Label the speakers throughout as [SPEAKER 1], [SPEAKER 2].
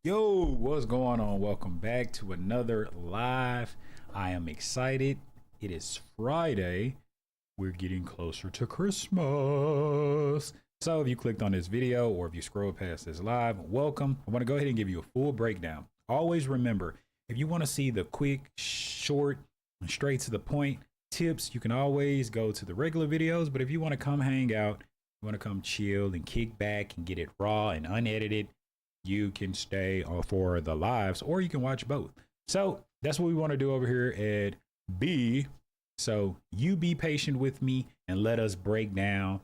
[SPEAKER 1] Yo, what's going on? Welcome back to another live. I am excited. It is Friday. We're getting closer to Christmas. So if you clicked on this video or if you scroll past this live, welcome. I want to go ahead and give you a full breakdown. Always remember, if you want to see the quick, short, and straight to the point tips, you can always go to the regular videos. But if you want to come hang out, you want to come chill and kick back and get it raw and unedited, you can stay for the lives or you can watch both. So that's what we want to do over here at B. So you be patient with me and let us break down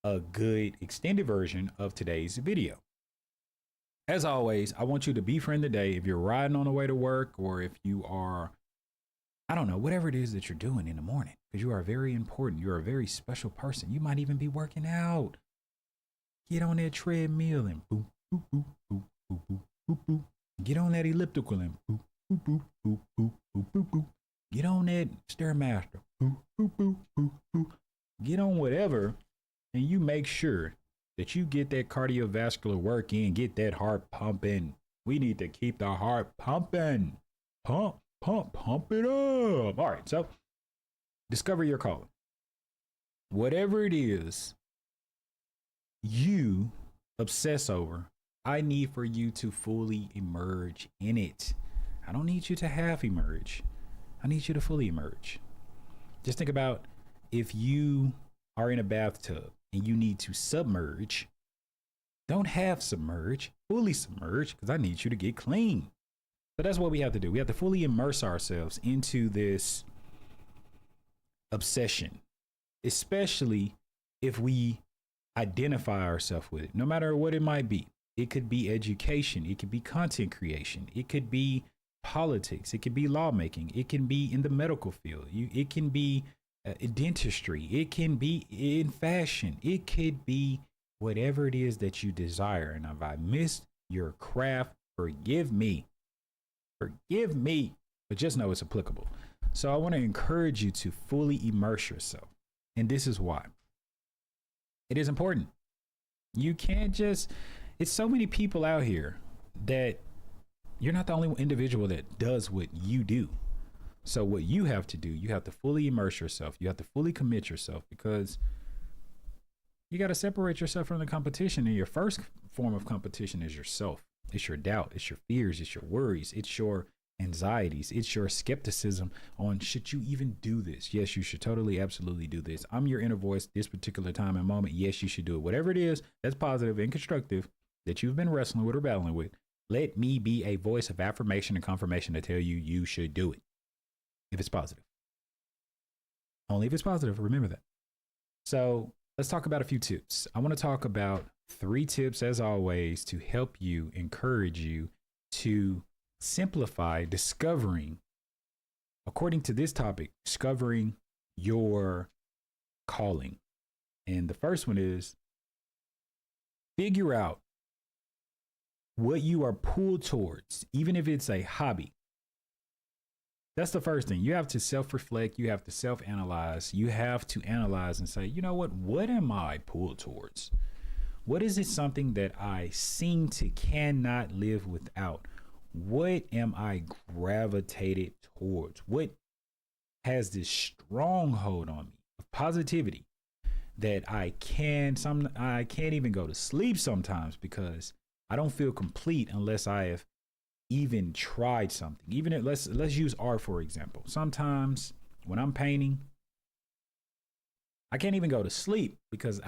[SPEAKER 1] a good extended version of today's video. As always, I want you to befriend the day if you're riding on the way to work or if you are, I don't know, whatever it is that you're doing in the morning, because you are very important. You're a very special person. You might even be working out. Get on that treadmill and boop, boop, boop, boop, boop, boop, boop, boop. Get on that elliptical and boop, boop, boop, boop, boop, boop, boop, boop. Get on that Stairmaster. Boop, boop, boop, boop, boop. Get on whatever, and you make sure that you get that cardiovascular work in, get that heart pumping. We need to keep the heart pumping. Pump, pump, pump it up. All right, so discover your calling. Whatever it is you obsess over, I need for you to fully emerge in it. I don't need you to half emerge. I need you to fully emerge. Just think about if you are in a bathtub and you need to submerge, don't half submerge, fully submerge, because I need you to get clean. So that's what we have to do. We have to fully immerse ourselves into this obsession, especially if we identify ourselves with it, no matter what it might be. It could be education, it could be content creation, it could be politics, it could be lawmaking, it can be in the medical field, it can be dentistry, it can be in fashion, it could be whatever it is that you desire. And if I missed your craft, forgive me, but just know it's applicable. So I want to encourage you to fully immerse yourself, and this is why. It is important. You can't just, it's so many people out here that you're not the only individual that does what you do. So what you have to do, you have to fully immerse yourself. You have to fully commit yourself, because you got to separate yourself from the competition. And your first form of competition is yourself. It's your doubt. It's your fears. It's your worries. It's your anxieties. It's your skepticism on, should you even do this? Yes, you should totally, absolutely do this. I'm your inner voice this particular time and moment. Yes, you should do it. Whatever it is that's positive and constructive that you've been wrestling with or battling with, let me be a voice of affirmation and confirmation to tell you you should do it. If it's positive. Only if it's positive, remember that. So let's talk about a few tips. I want to talk about 3 tips, as always, to help you, encourage you to simplify discovering, according to this topic, discovering your calling. And the first one is figure out what you are pulled towards, even if it's a hobby. That's the first thing. You have to self-reflect. You have to self-analyze. You have to analyze and say, you know what am I pulled towards? What is it, something that I seem to cannot live without? What am I gravitated towards? What has this stronghold on me of positivity that I can't even go to sleep sometimes, because I don't feel complete unless I have even tried something. Even if, let's use art for example. Sometimes when I'm painting, I can't even go to sleep because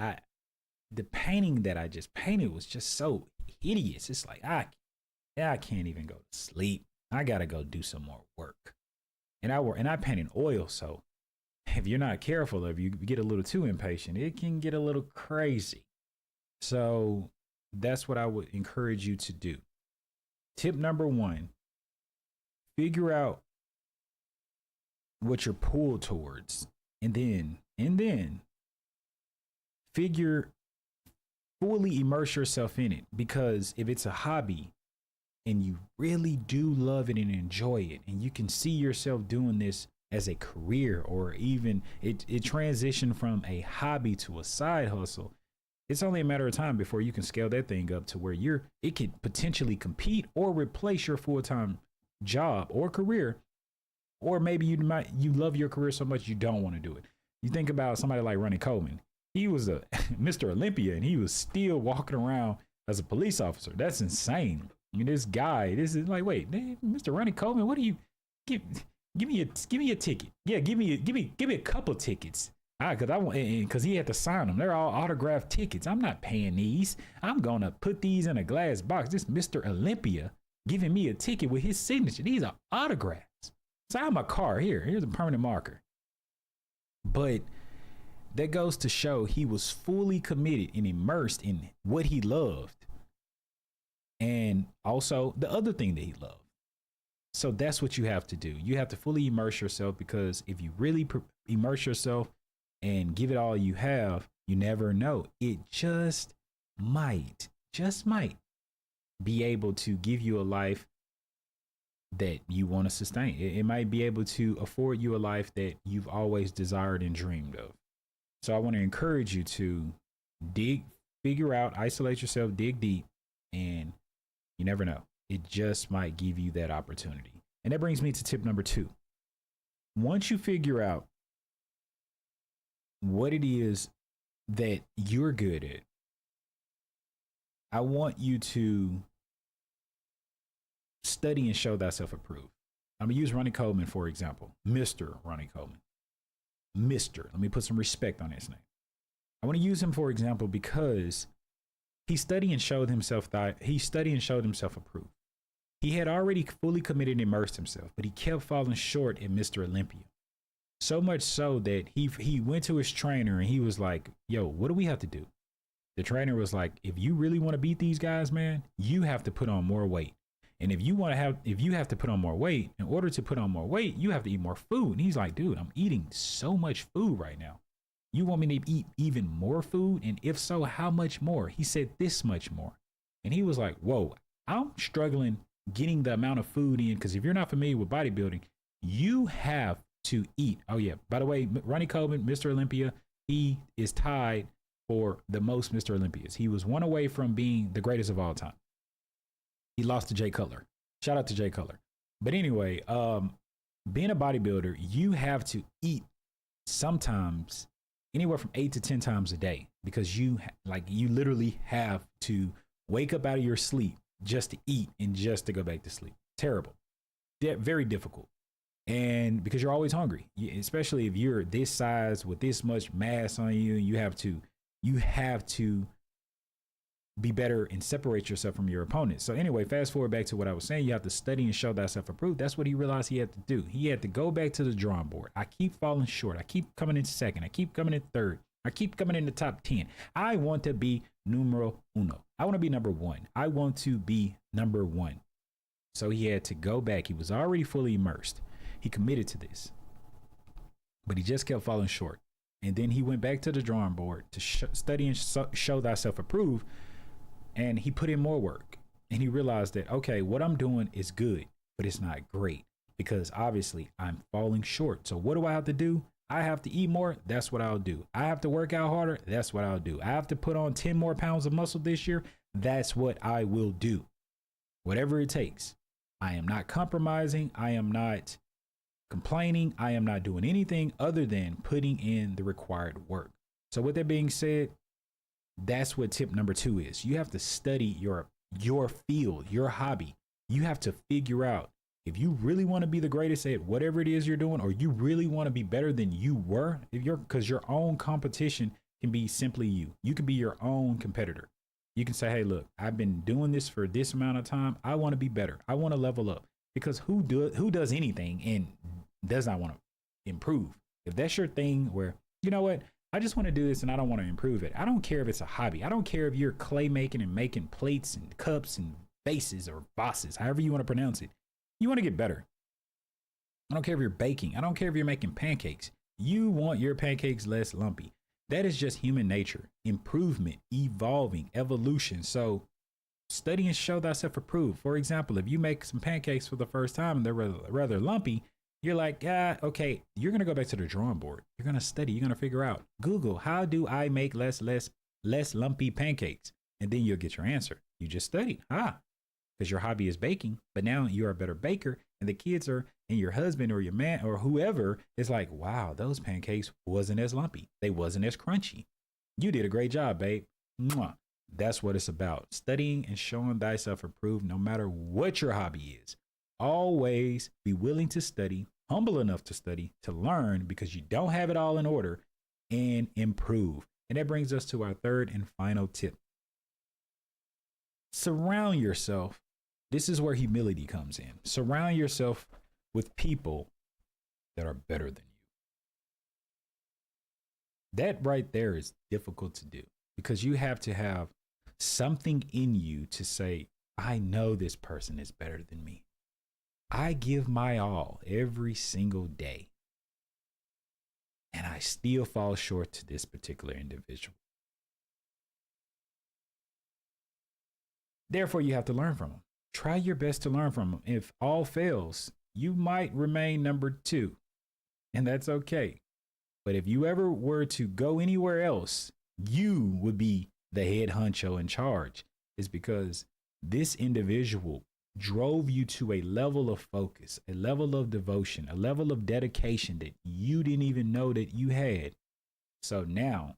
[SPEAKER 1] the painting that I just painted was just so hideous. It's like I can't even go to sleep. I gotta go do some more work. And I paint in oil, so if you're not careful, if you get a little too impatient, it can get a little crazy. So that's what I would encourage you to do. Tip number 1, figure out what you're pulled towards, and then fully immerse yourself in it. Because if it's a hobby and you really do love it and enjoy it, and you can see yourself doing this as a career, or even it transitioned from a hobby to a side hustle, It's only a matter of time before you can scale that thing up to where it could potentially compete or replace your full-time job or career. Or maybe you love your career so much you don't want to do it. You think about somebody like Ronnie Coleman. He was a Mr. Olympia and he was still walking around as a police officer. That's insane. I mean, this is like, wait, man, Mr. Ronnie Coleman, what do you give me a ticket? Yeah, give me a couple tickets. Because he had to sign them. They're all autographed tickets. I'm not paying these. I'm gonna put these in a glass box. This Mr. Olympia giving me a ticket with his signature. These are autographs. Sign my car here. Here's a permanent marker. But that goes to show he was fully committed and immersed in what he loved. And also the other thing that he loved. So that's what you have to do. You have to fully immerse yourself, because if you really immerse yourself and give it all you have, you never know. It just might be able to give you a life that you want to sustain. It might be able to afford you a life that you've always desired and dreamed of. So I want to encourage you to figure out, isolate yourself, dig deep, and you never know. It just might give you that opportunity. And that brings me to tip number 2. Once you figure out what it is that you're good at, I want you to study and show thyself approved. I'm going to use Ronnie Coleman, for example. Mr. Ronnie Coleman. Mr. Let me put some respect on his name. I want to use him, for example, because he studied and showed himself approved. He had already fully committed and immersed himself, but he kept falling short at Mr. Olympia. So much so that he went to his trainer and he was like, yo, what do we have to do? The trainer was like, if you really want to beat these guys, man, you have to put on more weight. And if you have to put on more weight, in order to put on more weight, you have to eat more food. And he's like, dude, I'm eating so much food right now. You want me to eat even more food? And if so, how much more? He said this much more. And he was like, whoa, I'm struggling getting the amount of food in, because if you're not familiar with bodybuilding, you have to eat. Oh yeah, by the way, Ronnie Coleman, Mr. Olympia, he is tied for the most Mr. Olympias. He was one away from being the greatest of all time. He lost to Jay Cutler. Shout out to Jay Cutler. But anyway, being a bodybuilder, you have to eat sometimes anywhere from 8 to 10 times a day, because you literally have to wake up out of your sleep just to eat and just to go back to sleep. Terrible. Very difficult. And because you're always hungry, especially if you're this size with this much mass on you, you have to be better and separate yourself from your opponent. So anyway, fast forward back to what I was saying. You have to study and show thyself approved. That's what he realized he had to do. He had to go back to the drawing board. I keep falling short. I keep coming in second. I keep coming in third. I keep coming in the top 10. I want to be numero uno. I want to be number 1. I want to be number 1. So he had to go back. He was already fully immersed. He committed to this, but he just kept falling short. And then he went back to the drawing board to study and show thyself approved. And he put in more work, and he realized that, okay, what I'm doing is good, but it's not great, because obviously I'm falling short. So what do I have to do? I have to eat more. That's what I'll do. I have to work out harder. That's what I'll do. I have to put on 10 more pounds of muscle this year. That's what I will do. Whatever it takes. I am not compromising. I am not complaining. I am not doing anything other than putting in the required work. So with that being said, that's what tip number 2 is. You have to study your field, your hobby. You have to figure out if you really want to be the greatest at whatever it is you're doing, or you really want to be better than you were, because your own competition can be simply you. You can be your own competitor. You can say, hey, look, I've been doing this for this amount of time. I want to be better. I want to level up, because who does anything and does not want to improve? If that's your thing where, you know what, I just want to do this and I don't want to improve it. I don't care if it's a hobby. I don't care if you're clay making and making plates and cups and vases or vases, however you want to pronounce it. You want to get better. I don't care if you're baking. I don't care if you're making pancakes. You want your pancakes less lumpy. That is just human nature. Improvement, evolving, evolution. So study and show thyself approved. For example, if you make some pancakes for the first time and they're rather lumpy, you're like, okay, you're going to go back to the drawing board. You're going to study. You're going to figure out, Google, how do I make less less lumpy pancakes. And then you'll get your answer. You just studied. Because your hobby is baking, but now you're a better baker. And the kids are, and your husband or your man or whoever is like, wow, those pancakes wasn't as lumpy. They wasn't as crunchy. You did a great job, babe. Mwah. That's what it's about. Studying and showing thyself approved no matter what your hobby is. Always be willing to study, humble enough to study, to learn because you don't have it all in order, and improve. And that brings us to our third and final tip. Surround yourself. This is where humility comes in. Surround yourself with people that are better than you. That right there is difficult to do because you have to have something in you to say, I know this person is better than me. I give my all every single day. And I still fall short to this particular individual. Therefore, you have to learn from them. Try your best to learn from them. If all fails, you might remain number 2, and that's okay. But if you ever were to go anywhere else, you would be the head honcho in charge. Is because this individual drove you to a level of focus, a level of devotion, a level of dedication that you didn't even know that you had. So now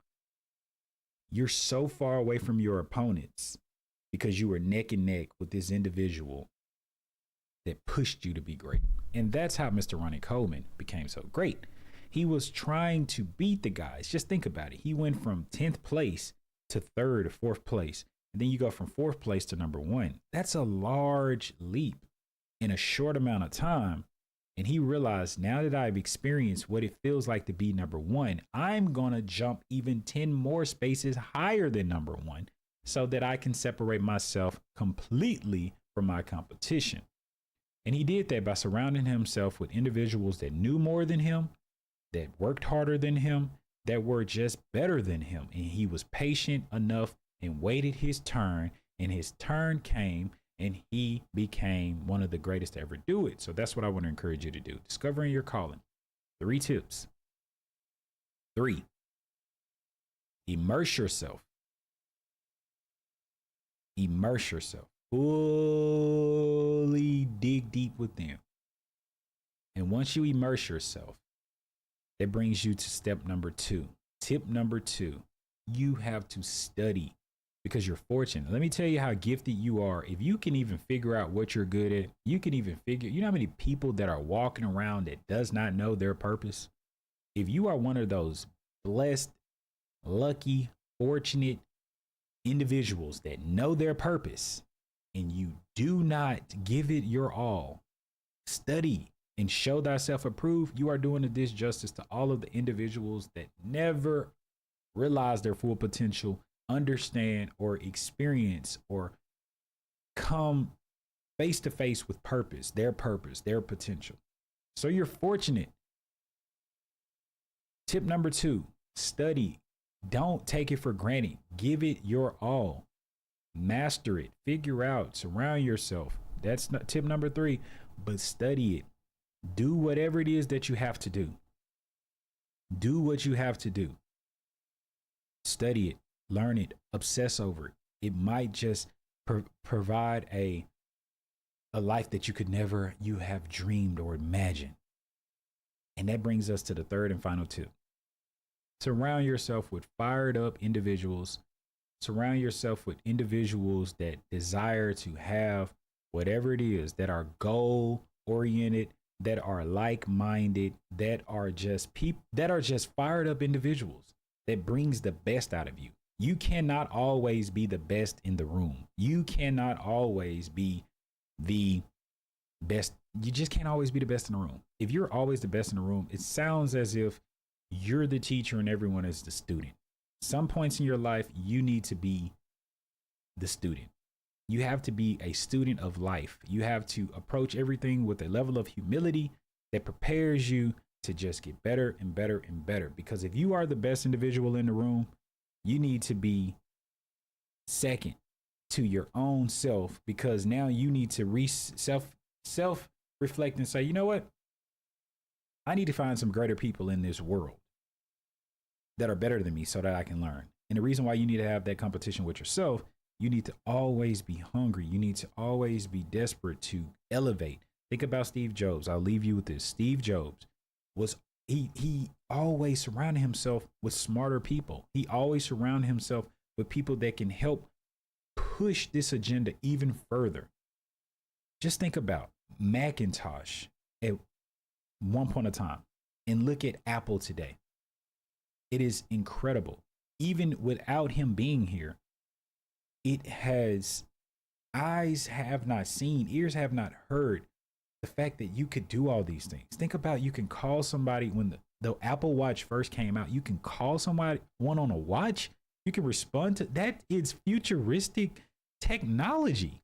[SPEAKER 1] you're so far away from your opponents because you were neck and neck with this individual that pushed you to be great. And that's how Mr. Ronnie Coleman became so great. He was trying to beat the guys. Just think about it. He went from 10th place to 3rd or 4th place. And then you go from 4th place to number 1. That's a large leap in a short amount of time. And he realized, now that I've experienced what it feels like to be number 1, I'm going to jump even 10 more spaces higher than number 1 so that I can separate myself completely from my competition. And he did that by surrounding himself with individuals that knew more than him, that worked harder than him, that were just better than him. And he was patient enough and waited his turn, and his turn came, and he became one of the greatest to ever do it. So that's what I want to encourage you to do. Discovering your calling. 3 tips. 3, immerse yourself. Immerse yourself. Fully dig deep within. And once you immerse yourself, that brings you to step number 2. Tip number 2, you have to study because you're fortunate. Let me tell you how gifted you are. If you can even figure out what you're good at, you can even figure, you know how many people that are walking around that does not know their purpose? If you are one of those blessed, lucky, fortunate individuals that know their purpose and you do not give it your all, study and show thyself approved, you are doing a disjustice to all of the individuals that never realize their full potential, understand or experience or come face to face with purpose, their potential. So you're fortunate. Tip number 2, study. Don't take it for granted. Give it your all. Master it. Figure out. Surround yourself. That's not tip number 3, but study it. Do whatever it is that you have to do. Do what you have to do. Study it. Learn it. Obsess over it. It might just provide a life that you could never you have dreamed or imagined. And that brings us to the 3rd and final tip. Surround yourself with fired up individuals. Surround yourself with individuals that desire to have whatever it is, that are goal oriented, that are like-minded, that are just fired up individuals that brings the best out of you. You cannot always be the best in the room. You cannot always be the best. You just can't always be the best in the room. If you're always the best in the room, it sounds as if you're the teacher and everyone is the student. Some points in your life, you need to be the student. You have to be a student of life. You have to approach everything with a level of humility that prepares you to just get better and better and better. Because if you are the best individual in the room, you need to be second to your own self, because now you need to self reflect and say, you know what? I need to find some greater people in this world that are better than me so that I can learn. And the reason why you need to have that competition with yourself, you need to always be hungry. You need to always be desperate to elevate. Think about Steve Jobs. I'll leave you with this. Steve Jobs was he always surrounded himself with smarter people. He always surrounded himself with people that can help push this agenda even further. Just think about Macintosh at one point of time and look at Apple today. It is incredible. Even without him being here, it has eyes have not seen, ears have not heard the fact that you could do all these things. Think about you can call somebody when the Apple Watch first came out, you can call somebody one on a watch. You can respond to that. Is futuristic technology.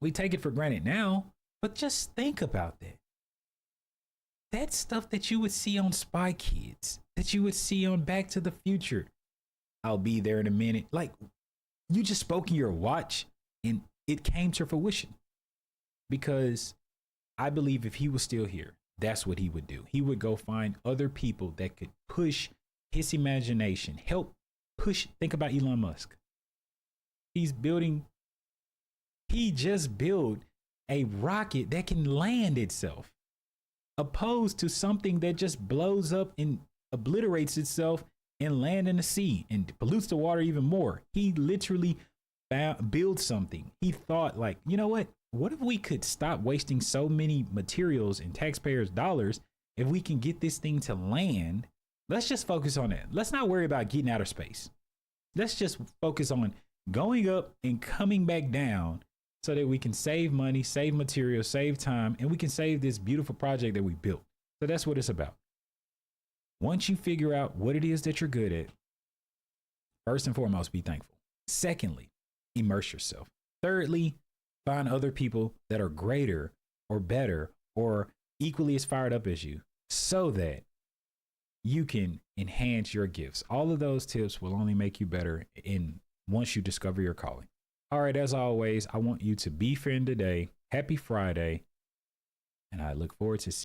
[SPEAKER 1] We take it for granted now, but just think about that. That's stuff that you would see on Spy Kids, that you would see on Back to the Future. I'll be there in a minute. Like, you just spoke in your watch and it came to fruition. Because I believe if he was still here, that's what he would do. He would go find other people that could push his imagination, help push. Think about Elon Musk. He just built a rocket that can land itself, opposed to something that just blows up and obliterates itself and land in the sea and pollutes the water even more. He literally built something. He thought like, you know what if we could stop wasting so many materials and taxpayers' dollars? If we can get this thing to land, let's just focus on that. Let's not worry about getting outer space. Let's just focus on going up and coming back down so that we can save money, save materials, save time, and we can save this beautiful project that we built. So that's what it's about. Once you figure out what it is that you're good at, first and foremost, be thankful. Secondly, immerse yourself. Thirdly, find other people that are greater or better or equally as fired up as you so that you can enhance your gifts. All of those tips will only make you better once you discover your calling. All right, as always, I want you to be friend today. Happy Friday. And I look forward to seeing